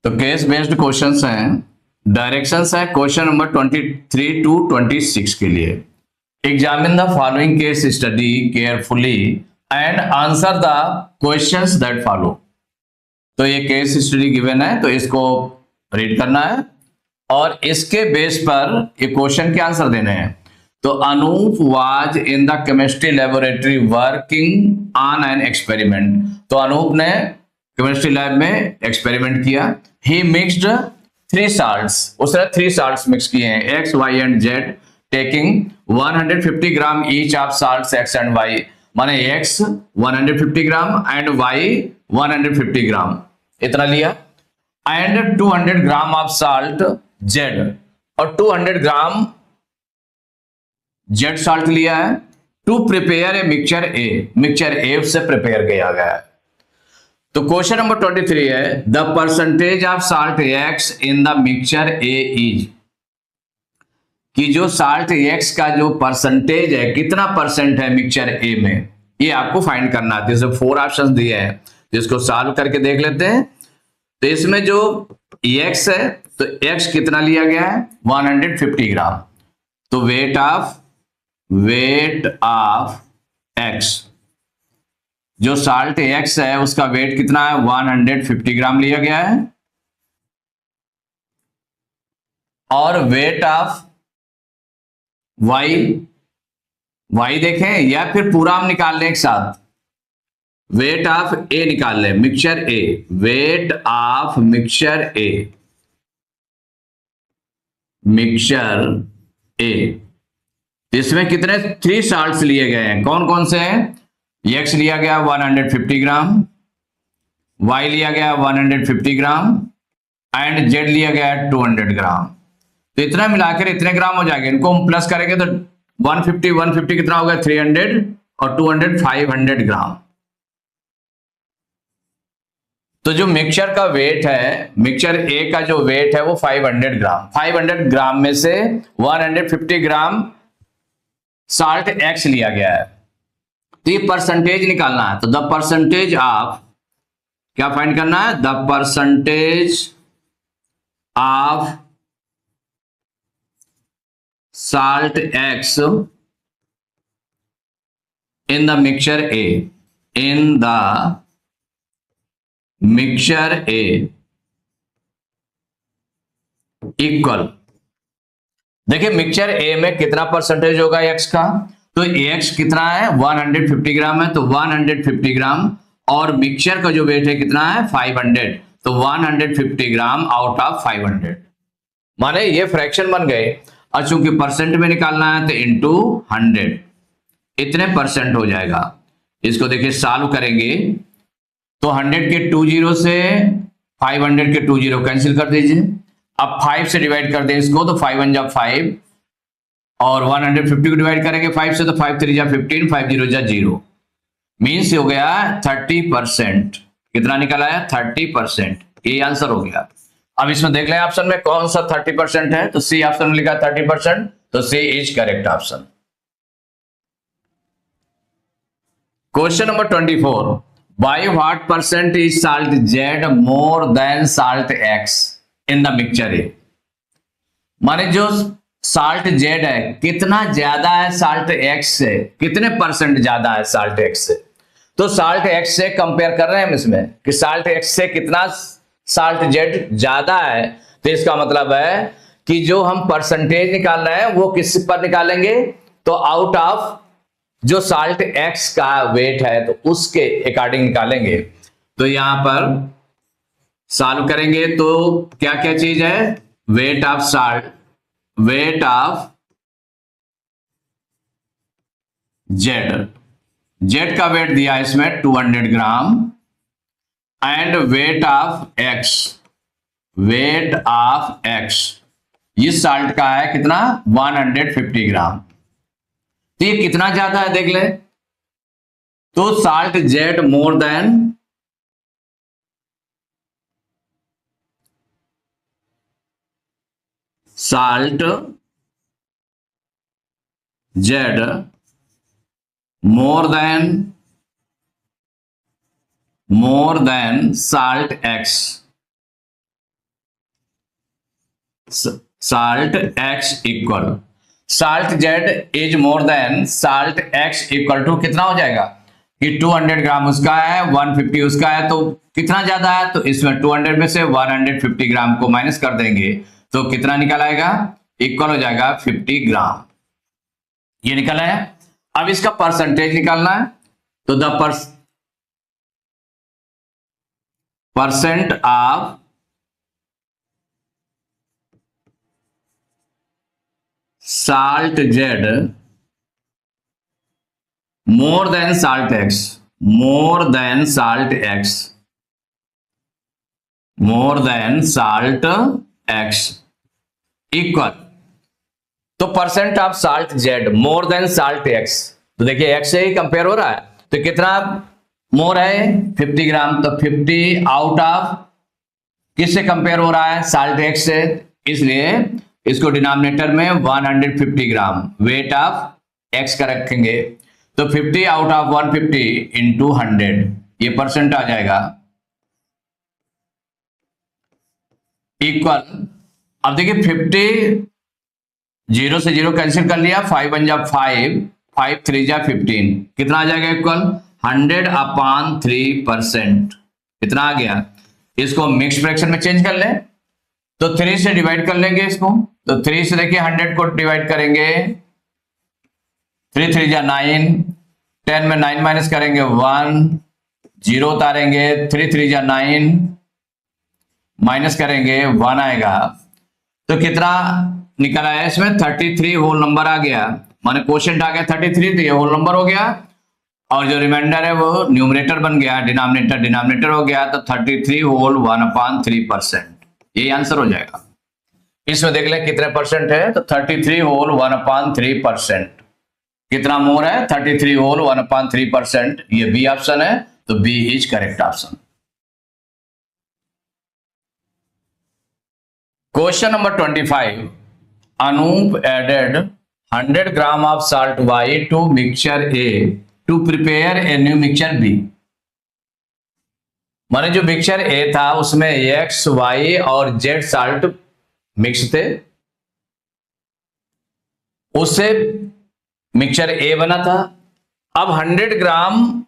तो case based questions हैं, directions है क्वेश्चन नंबर 23 टू 26 के लिए। Examine the following case study carefully and answer the questions that follow. तो ये केस स्टडी गिवन है, तो इसको रीड करना है और इसके बेस पर ये क्वेश्चन के आंसर देने हैं। तो Anup was in the chemistry laboratory working on an experiment. तो अनूप ने केमिस्ट्री लैब में एक्सपेरिमेंट किया। ही मिक्स्ड 3 साल्ट्स, उसने 3 साल्ट्स मिक्स किए हैं, X Y and Z, taking 150 gram each of salts X and Y. माने X 150 gram and Y 150 gram, इतना लिया। And 200 gram of salt Z, और 200 ग्राम जेड साल्ट लिया है। To prepare a mixture A, mixture A से prepare किया गया है। तो क्वेश्चन नंबर 23 है the percentage of salt X in the mixture A is, कि जो साल्ट एक्स का जो परसेंटेज है, कितना परसेंट है मिक्सचर ए में, ये आपको फाइंड करना है। जैसे 4 ऑप्शंस दिए हैं, जिसको सॉल्व करके देख लेते हैं। तो इसमें जो एक्स है, तो एक्स कितना लिया गया है 150 ग्राम। तो वेट ऑफ एक्स, जो साल्ट एक्स है उसका वेट कितना है 150 ग्राम लिया गया है। और वेट ऑफ वाई देखें या फिर पूरा हम निकाल लें एक साथ। वेट ऑफ ए निकाल लें, mixture A, weight of mixture A, इसमें कितने 3 साल्ट्स लिए गए हैं, कौन कौन से हैं। एक्स लिया गया 150 ग्राम, वाई लिया गया 150 ग्राम एंड जेड लिया गया 200 ग्राम। तो इतना मिलाकर इतने ग्राम हो जाएगा। इनको हम प्लस करेंगे तो 150 कितना हो गया 300 और 200 500 ग्राम। तो जो मिक्सचर का वेट है, मिक्सचर ए का जो वेट है वो 500 ग्राम। 500 ग्राम में से 150 ग्राम साल्ट एक्स लिया गया है। तो ये परसेंटेज निकालना है। तो द परसेंटेज ऑफ, क्या फाइंड करना है, the percentage of salt X in the mixture A, in the mixture A equal. देखिए मिक्सचर ए में कितना परसेंटेज होगा एक्स का, तो एक्स कितना है 150 ग्राम है, तो 150 ग्राम, और मिक्सचर का जो वेट है कितना है 500, तो 150 ग्राम आउट ऑफ 500। माने ये फ्रैक्शन बन गए, और चूंकि परसेंट में निकालना है तो इनटू 100, इतने परसेंट हो जाएगा। इसको देखिए सॉल्व करेंगे तो 100 के 2 जीरो से 500 के 2 जीरो कैंसिल कर दीजिए। अब 5 से डिवाइड कर दें इसको, तो 5 1 जा 5, और 150 को डिवाइड करेंगे 5 से, तो 5 3 जा 15, 5 0 जा 0, मीन्स हो गया 30%। कितना निकला है 30%, ये आंसर हो गया। अब इसमें देख लें ऑप्शन में कौन सा 30% है, तो सी ऑप्शन में लिखा 30%, तो C is correct option. Question number 24, by what percent is salt Z more than salt X in the mixture A. माने जो साल्ट जेड है कितना ज्यादा है साल्ट एक्स से, कितने परसेंट ज्यादा है साल्ट एक्स से। तो साल्ट एक्स से कंपेयर कर रहे हैं हम इसमें कि साल्ट एक्स से कितना साल्ट जेड ज्यादा है। तो इसका मतलब है कि जो हम परसेंटेज निकाल रहे हैं वो किस पर निकालेंगे, तो आउट ऑफ जो साल्ट एक्स का वेट है तो उसके अकॉर्डिंग निकालेंगे। तो यहां पर सॉल्व करेंगे तो क्या क्या चीज है, weight of salt, weight of Z, Z का वेट दिया इसमें 200 gram, and weight of X, weight of X इस साल्ट का है कितना 150 ग्राम। तो ये कितना ज्यादा है देख ले, तो salt Z more than salt Z more than salt X. Salt x equal salt z is more than salt x equal to कितना हो जाएगा कि 200 ग्राम उसका है, 150 उसका है, तो कितना ज्यादा है, तो इसमें 200 में से 150 ग्राम को माइनस कर देंगे तो कितना निकल आएगा, इक्वल हो जाएगा 50 ग्राम। ये निकला है। अब इसका परसेंटेज निकालना है, तो the percent of salt Z more than salt X, more than salt X, more than salt X equal, तो percent of salt Z more than salt X, तो देखिए X से ही कंपेयर हो रहा है, तो कितना मोर है 50 ग्राम, तो 50 आउट ऑफ किससे कंपेयर हो रहा है, साल्ट X से, इसलिए इसको डिनोमिनेटर में 150 ग्राम वेट ऑफ x का रखेंगे, तो 50 आउट ऑफ 150 इंटू 100, ये परसेंट आ जाएगा इक्वल। अब देखिए 50 0 से 0 कैंसिल कर लिया, 5 1 जा 5, 5 3 जा 15, कितना आ जाएगा इक्वल 100/3%, कितना आ गया। इसको मिक्स फ्रैक्शन में चेंज कर लें, तो 3 से डिवाइड कर लेंगे इसको, तो 3 से देखिए 100 को डिवाइड करेंगे, 3 3 जा 9, 10 में 9 माइनस करेंगे 1, 0 उतारेंगे, 3 3 जा 9 माइनस करेंगे 1 आएगा, तो कितना निकल आया इसमें 33 होल नंबर आ गया, माने क्वोशिएंट आ गया 33, तो ये होल नंबर हो गया, और जो रिमाइंडर है वो न्यूमरेटर बन गया, डिनोमिनेटर हो गया, तो 33 होल 1/3%, ये आंसर हो जाएगा। इसमें देख लें कितने परसेंट है, तो 33 होल 1/3%, कितना मोर है 33 होल 1/3%, ये बी ऑप्शन है, तो B is correct option. Question number 25, Anup added 100 gram of salt Y to mixture A to prepare a new mixture B। माने जो मिक्सचर A था उसमें X, Y और Z साल्ट मिक्स थे, उससे मिक्सचर A बना था। अब 100 ग्राम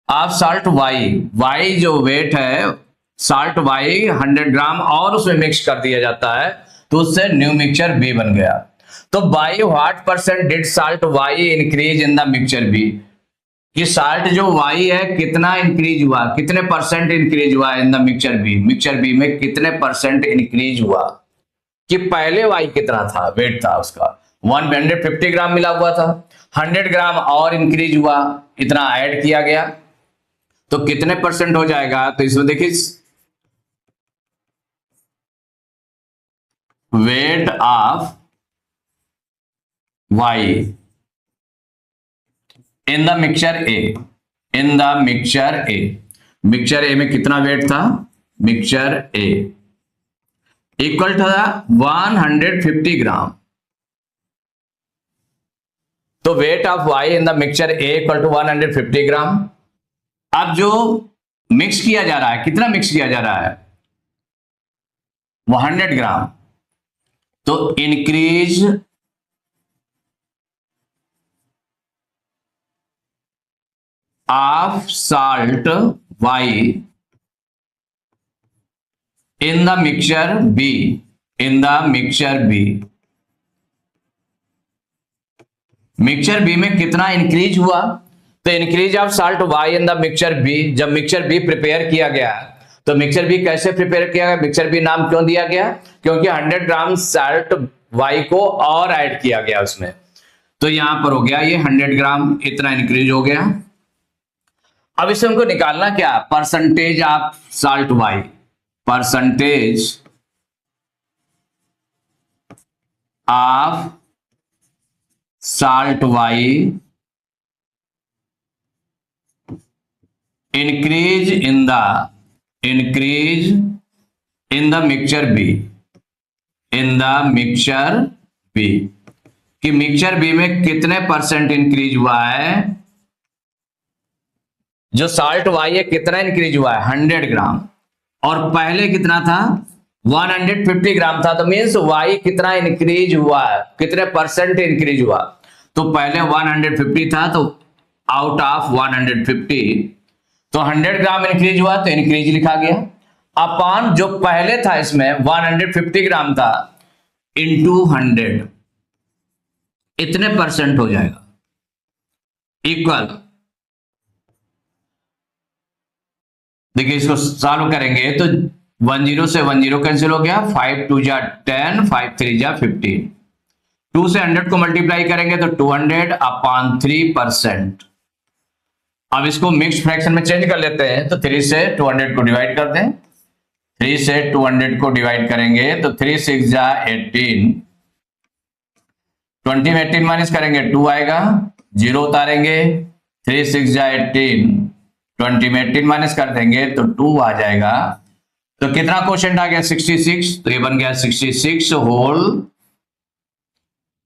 ऑफ साल्ट Y जो वेट है साल्ट Y 100 ग्राम और उसमें मिक्स कर दिया जाता है, तो उससे न्यू मिक्सचर B बन गया। तो bye what percent did salt Y increase in the mixture B, कि साल्ट जो Y है कितना इंक्रीज हुआ, कितने परसेंट इंक्रीज हुआ इन द मिक्सचर B में कितने परसेंट इंक्रीज हुआ, कि पहले Y कितना था, वेट था उसका 150 ग्राम मिला हुआ था, 100 ग्राम और इंक्रीज हुआ, इतना ऐड किया गया, तो कितने परसेंट हो जाएगा। तो इसमें देखिए wait of Y in the mixture A में कितना वेट था, मिक्सचर A इक्वल था 150 ग्राम, तो weight of Y in the mixture A equal to 150 gram. अब जो मिक्स किया जा रहा है, कितना मिक्स किया जा रहा है 100 ग्राम, तो increase of salt Y in the mixture B, mixture B में कितना इंक्रीज हुआ, तो increase of salt Y in the mixture B, जब मिक्सचर B प्रिपेयर किया गया, तो मिक्सचर B कैसे प्रिपेयर किया गया, मिक्सचर B नाम क्यों दिया गया, क्योंकि 100 ग्राम साल्ट Y को और ऐड किया गया उसमें, तो यहां पर हो गया ये 100 ग्राम, इतना इंक्रीज हो गया। अब इसे हमको निकालना क्या, percentage of salt Y, percentage of salt Y increase in the mixture B, कि मिक्सचर B में कितने परसेंट इंक्रीज हुआ है, जो साल्ट Y है कितना इंक्रीज हुआ है 100 ग्राम, और पहले कितना था 150 ग्राम था, तो मीन्स y कितना इंक्रीज हुआ है, कितने परसेंट इंक्रीज हुआ। तो पहले 150 था, तो आउट ऑफ 150 तो 100 ग्राम इंक्रीज हुआ, तो इंक्रीज लिखा गया। अपॉन जो पहले था इसमें 150 ग्राम था, इंटू 100 इतने परसेंट हो जाएगा, इक्वल। देखिए इसको सॉल्व करेंगे तो 10 से 10 कैंसिल हो गया, 5 2 जा 10, 5 3 जा 15, 2 से 100 को मल्टीप्लाई करेंगे तो 200 अपॉन 3%। अब इसको मिक्स फ्रैक्शन में चेंज कर लेते हैं, तो 3 से 200 को डिवाइड कर दें, 3 से 200 को डिवाइड करेंगे तो 3 6 जा 18, 20 में 18 माइनस करेंगे 2 आएगा, 0 उतारेंगे, 3 6 जा 18, 20 में 18 माइनस कर देंगे तो 2 आ जाएगा। तो कितना क्वोशंट आ गया 66, तो ये बन गया 66 होल,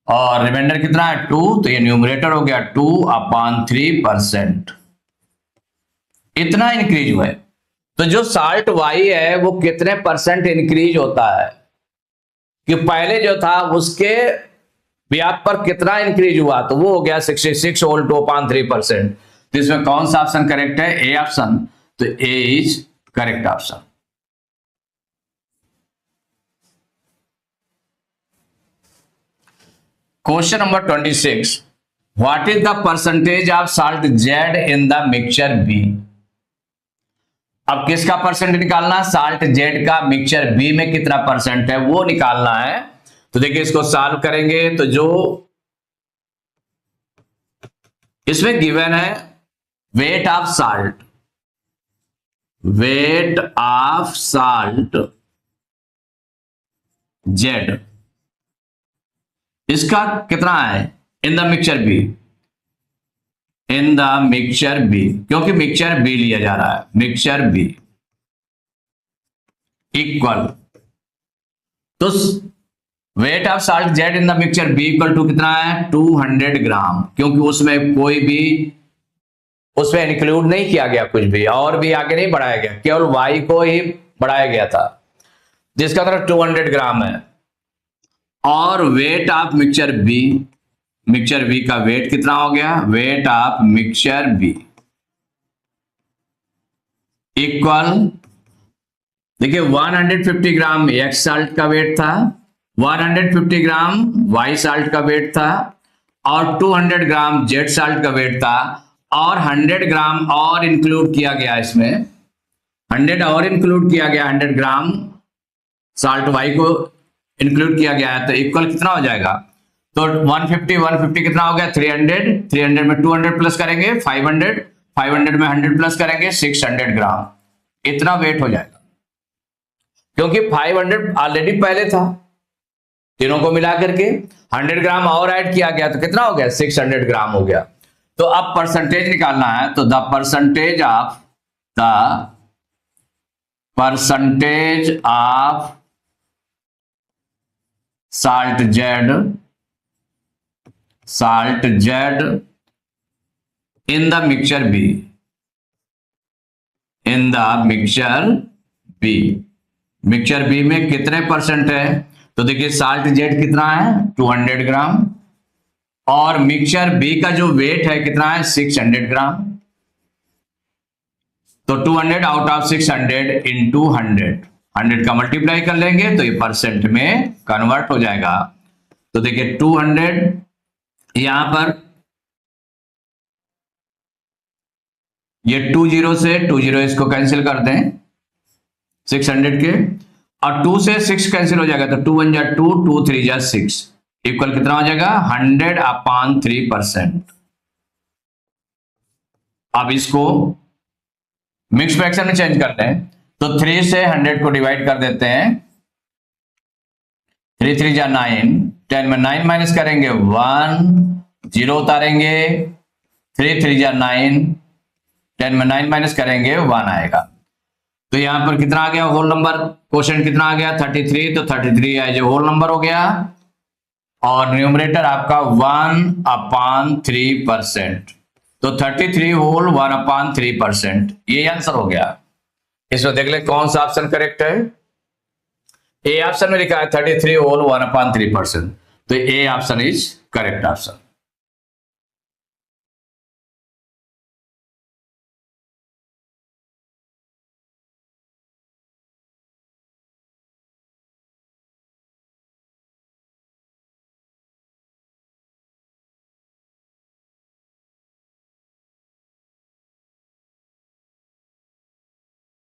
और रिमाइंडर कितना है 2, तो ये न्यूमरेटर हो गया 2 अपॉन 3%। इतना इंक्रीज हुआ है। तो जो साल्ट वाई है वो कितने परसेंट इंक्रीज होता है, कि पहले जो था उसके व्याप पर कितना इंक्रीज हुआ, तो वो हो गया 66 होल 2 अपॉन 3%। तो इसमें कौन सा ऑप्शन करेक्ट है, ए ऑप्शन। तो A is correct option. Question number 26, what is the percentage of salt Z in the mixture B. अब किसका परसेंट निकालना, साल्ट जेड का मिक्सचर बी में कितना परसेंट है वो निकालना है। तो देखिए इसको सॉल्व करेंगे तो जो इसमें गिवन है weight of salt, weight of salt Z, इसका कितना है in the mixture B, in the mixture B, क्योंकि मिक्सचर बी लिया जा रहा है, मिक्सचर बी इक्वल, तो weight of salt Z in the mixture B equal to कितना है 200 ग्राम, क्योंकि उसमें कोई भी उसमें इंक्लूड नहीं किया गया, कुछ भी और भी आगे नहीं बढ़ाया गया, केवल वाई को ही बढ़ाया गया था, जिसका तरफ 200 ग्राम है। और weight of mixture B, mixture B का वेट कितना हो गया, weight of mixture B equal, देखिए 150 ग्राम एक्स साल्ट का वेट था, 150 ग्राम वाई साल्ट का वेट था, और 200 ग्राम जेड साल्ट का वेट था, और 100 ग्राम और इंक्लूड किया गया, इसमें 100 और इंक्लूड किया गया, 100 ग्राम साल्ट वाई को इंक्लूड किया गया है, तो इक्वल कितना हो जाएगा, तो 150 कितना हो गया 300, 300 में 200 प्लस करेंगे 500, 500 में 100 प्लस करेंगे 600 ग्राम, इतना वेट हो जाएगा, क्योंकि 500 ऑलरेडी पहले था, तीनों को मिला करके 100 ग्राम और ऐड किया गया, तो कितना हो गया 600 ग्राम हो गया। तो अब परसेंटेज निकालना है, तो the percentage of salt Z in the mixture B, in the mixture B, mixture B में कितने परसेंट है, तो देखिए साल्ट जेड कितना है 200 ग्राम, और मिक्सचर बी का जो वेट है कितना है 600 ग्राम, तो 200 आउट ऑफ 600 इंटू 100 का मल्टीप्लाई कर लेंगे तो ये परसेंट में कन्वर्ट हो जाएगा। तो देखिए 200 यहां पर ये 20 से 20 इसको कैंसिल कर दें 600 के, और 2 से 6 कैंसिल हो जाएगा, तो 2 1 जा 2, 2 3 जा 6 इक्वल कितना हो जाएगा 100 अपॉन 3%। अब इसको मिक्स फ्रैक्शन में चेंज करते हैं, तो 3 से 100 को डिवाइड कर देते हैं, 3 3 जा 9, 10 में 9 माइनस करेंगे 1, 0 उतारेंगे, 3 3 जा 9, 10 में 9 माइनस करेंगे 1 आएगा। तो यहां पर कितना आ गया होल नंबर, क्वेश्चन कितना आ गया 33, तो 33 है जो होल नंबर हो गया, और न्यूमरेटर आपका 1 अपॉन 3%, तो 33 होल 1 अपॉन 3%, ये आंसर हो गया। इसमें देख ले कौन सा ऑप्शन करेक्ट है, ए ऑप्शन में लिखा है 33 होल 1/3%, तो A option is correct option.